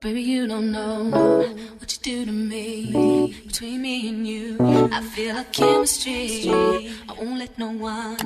Baby, you don't know what you do to me. Between me and you, I feel a chemistry. I won't let no one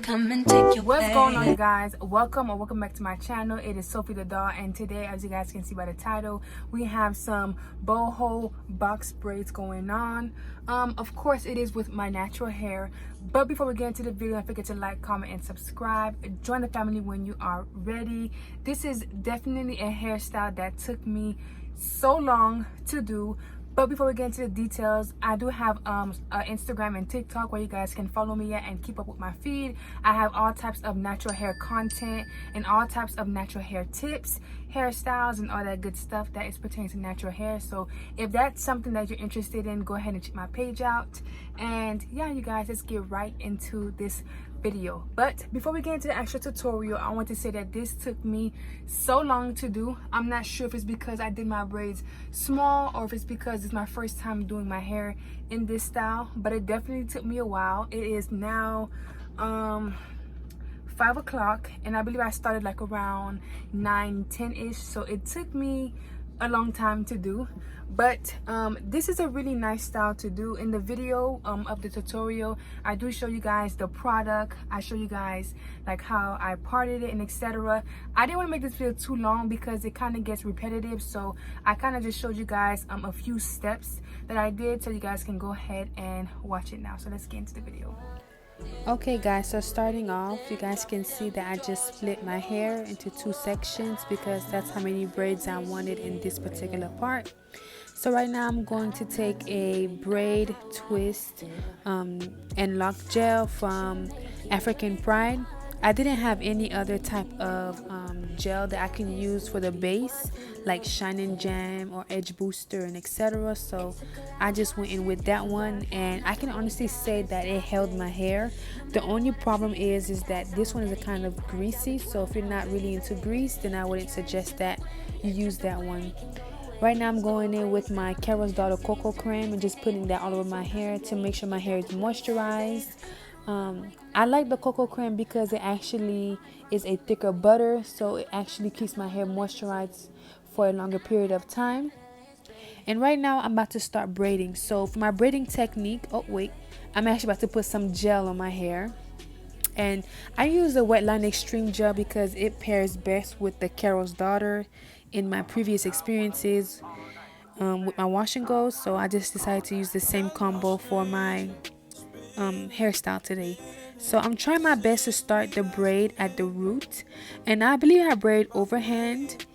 come and take your What's place. going on, you guys? Welcome back to my channel. It is Sophie the doll, and today, as you guys can see by the title, we have some boho box braids going on. Of course, it is with my natural hair. But before we get into the video, don't forget to like, comment, and subscribe. Join the family when you are ready. This is definitely a hairstyle that took me so long to do. But before we get into the details, I do have Instagram and TikTok where you guys can follow me at and keep up with my feed. I have all types of natural hair content and all types of natural hair tips, hairstyles, and all that good stuff that is pertaining to natural hair. So if that's something that you're interested in, go ahead and check my page out. And yeah, you guys, let's get right into this video. But before we get into the actual tutorial, I want to say that this took me so long to do. I'm not sure if it's because I did my braids small or if it's because it's my first time doing my hair in this style, but it definitely took me a while. It is now 5 o'clock, and I believe I started like around 9-10 ish, so it took me a long time to do. But this is a really nice style to do. In the video of the tutorial, I do show you guys the product. I show you guys like how I parted it and etc. I didn't want to make this video too long because it kind of gets repetitive, so I kind of just showed you guys a few steps that I did, so you guys can go ahead and watch it now. So let's get into the video. Okay guys, so starting off, you guys can see that I just split my hair into 2 sections because that's how many braids I wanted in this particular part. So right now I'm going to take a braid twist and lock gel from African Pride. I didn't have any other type of gel that I can use for the base, like Shining Jam or Edge Booster and etc. So I just went in with that one, and I can honestly say that it held my hair. The only problem is that this one is a kind of greasy, so if you're not really into grease, then I wouldn't suggest that you use that one. Right now I'm going in with my Carol's Daughter Coco Creme and just putting that all over my hair to make sure my hair is moisturized. I like the cocoa creme because it actually is a thicker butter, so it actually keeps my hair moisturized for a longer period of time. And right now I'm about to start braiding. So for my braiding technique, I'm actually about to put some gel on my hair. And I use the Wetline Xtreme Gel because it pairs best with the Carol's Daughter in my previous experiences with my wash and go. So I just decided to use the same combo for my hairstyle today. So I'm trying my best to start the braid at the root, and I believe I braid overhand.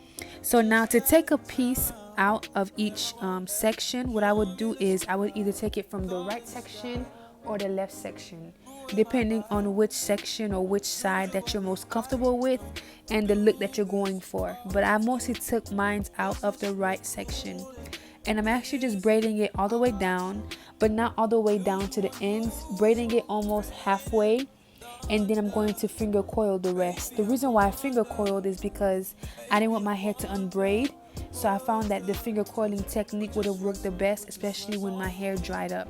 So now to take a piece out of each section, what I would do is I would either take it from the right section or the left section, depending on which section or which side that you're most comfortable with and the look that you're going for. But I mostly took mine out of the right section, and I'm actually just braiding it all the way down, but not all the way down to the ends, braiding it almost halfway, and then I'm going to finger coil the rest. The reason why I finger coiled is because I didn't want my hair to unbraid, so I found that the finger coiling technique would have worked the best, especially when my hair dried up.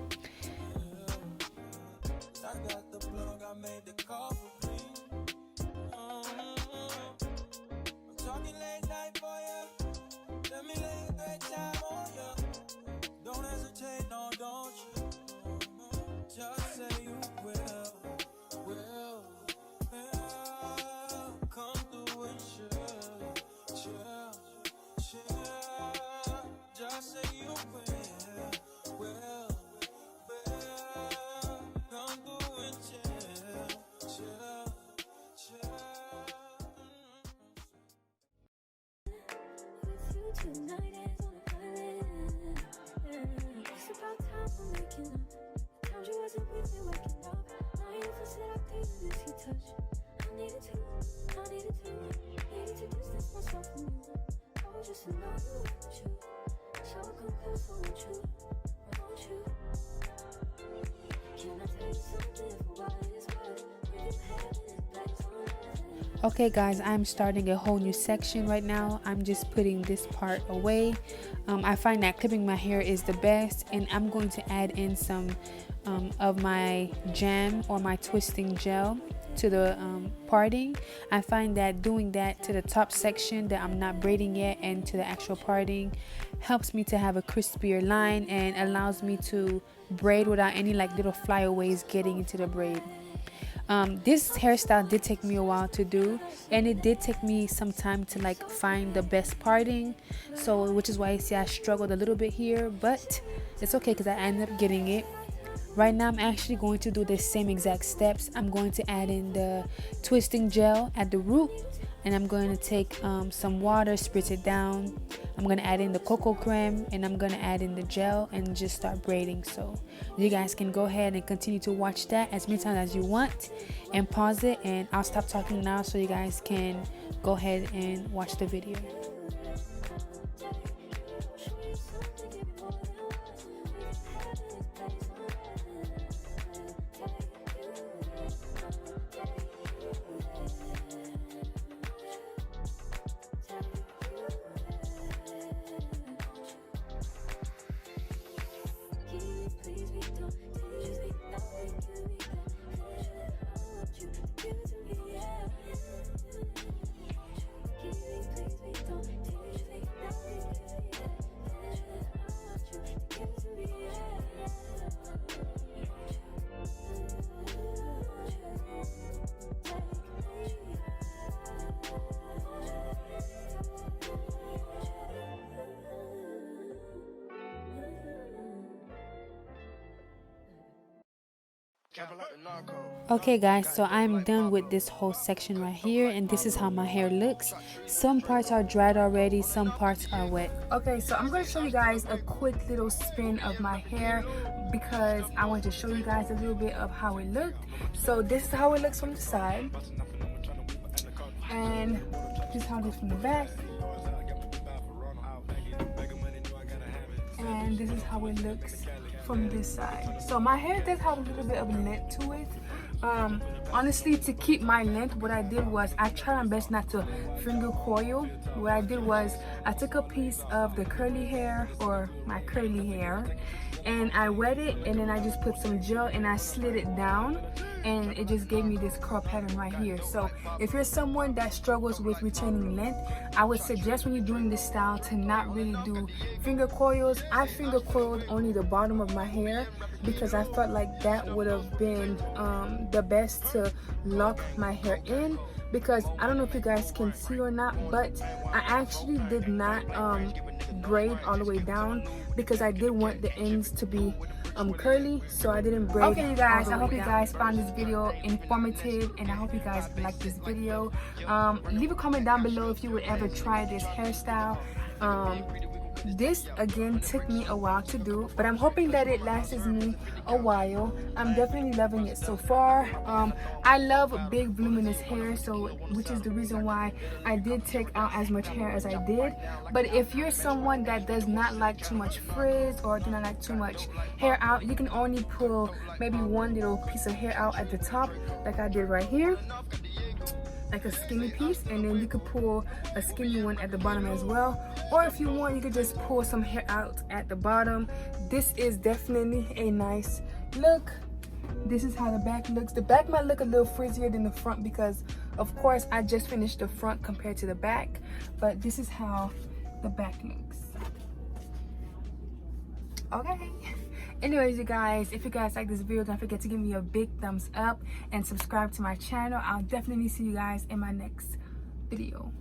Tonight is on a island. It's about time for making up. Times you wasn't with me waking up. Now you never said I think this he touch. I needed to distance myself from you. I was just in love with you. So I confess, won't you? Can I tell you something for what it is worth? You have it back on life. Okay guys, I'm starting a whole new section right now. I'm just putting this part away. I find that clipping my hair is the best, and I'm going to add in some of my jam or my twisting gel to the parting. I find that doing that to the top section that I'm not braiding yet and to the actual parting helps me to have a crispier line and allows me to braid without any like little flyaways getting into the braid. This hairstyle did take me a while to do, and it did take me some time to like find the best parting, so which is why you see I struggled a little bit here, but it's okay because I ended up getting it. Right now I'm actually going to do the same exact steps. I'm going to add in the twisting gel at the root, and I'm going to take some water, spritz it down. I'm going to add in the Coco Créme, and I'm going to add in the gel and just start braiding. So you guys can go ahead and continue to watch that as many times as you want, and pause it, and I'll stop talking now so you guys can go ahead and watch the video. Okay guys, so I'm done with this whole section right here, and this is how my hair looks. Some parts are dried already, some parts are wet. Okay, so I'm going to show you guys a quick little spin of my hair because I want to show you guys a little bit of how it looked. So this is how it looks from the side, and this is how it looks from the back, and this is how it looks from this side. So my hair does have a little bit of length to it. Honestly, to keep my length, what I did was I tried my best not to finger coil. What I did was I took a piece of the curly hair, or my curly hair, and I wet it, and then I just put some gel and I slid it down, and it just gave me this curl pattern right here. So if you're someone that struggles with retaining length, I would suggest when you're doing this style to not really do finger coils. I finger coiled only the bottom of my hair because I felt like that would have been the best to lock my hair in, because I don't know if you guys can see or not, but I actually did not braid all the way down because I did want the ends to be curly, so I didn't braid. Okay you guys, I hope you guys found this video informative, and I hope you guys like this video. Leave a comment down below if you would ever try this hairstyle. This again took me a while to do, but I'm hoping that it lasts me a while. I'm definitely loving it so far. I love big voluminous hair, so which is the reason why I did take out as much hair as I did. But if you're someone that does not like too much frizz or do not like too much hair out, you can only pull maybe one little piece of hair out at the top, like I did right here, like a skinny piece, and then you could pull a skinny one at the bottom as well. Or if you want, you could just pull some hair out at the bottom. This is definitely a nice look. This is how the back looks. The back might look a little frizzier than the front because of course I just finished the front compared to the back, but this is how the back looks. Okay. Anyways you guys, if you guys like this video, don't forget to give me a big thumbs up and subscribe to my channel. I'll definitely see you guys in my next video.